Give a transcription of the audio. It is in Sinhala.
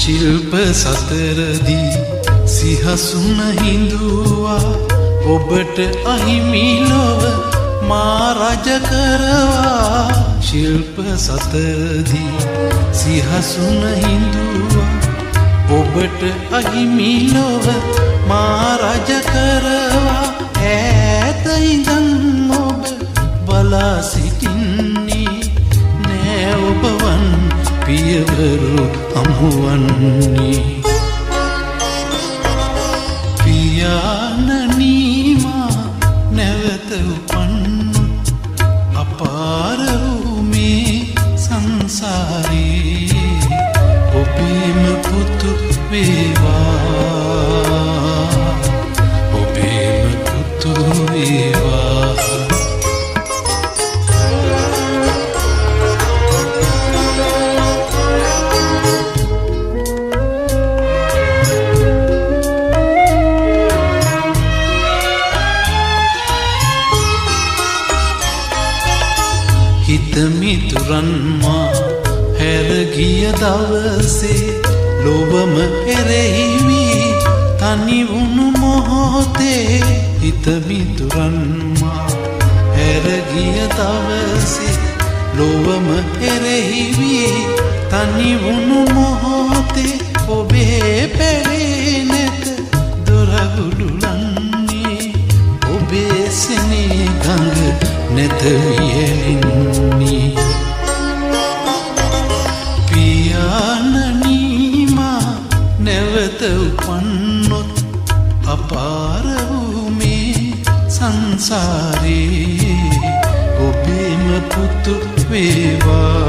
ශිල්ප සතරදී සිහසුන හිඳුවා ඔබට අහිමි ලොව මා රජ කරවා. ශිල්ප සතරදී සිහසුන හිඳුවා ඔබට අහිමි ලොව මා රජ කරවා. ඈත ඉඳන් ඔබ බලා සිටින්නේ නෑ ඔබවන් පියවරු හමුවන්නේ. පියාණනී මා නැවත උපන්නු අපාර වූ මේ සංසාරේ ඔබේම පුතු වේවා. ඔබේම පුතු වේවා. හිතමිතුරන් මා හැරගිය දවසේ ලොවම එරෙහිවි තනිවුණු මොහොතේ. හිතමිතුරන් මා හැරගිය දවසේ ලොවම එරෙහිවි තනිවුණු මොහොතේ. ඔබේ පැරේ නැත දොරගුඩුලන්නේ ඔබේ සෙනේ ගඟ නැත වියලින්නේ. පියාණනී මා නැවත උපන්නොත් අපාර වූ මේ සංසාරේ ඔබේම පුතු වේවා.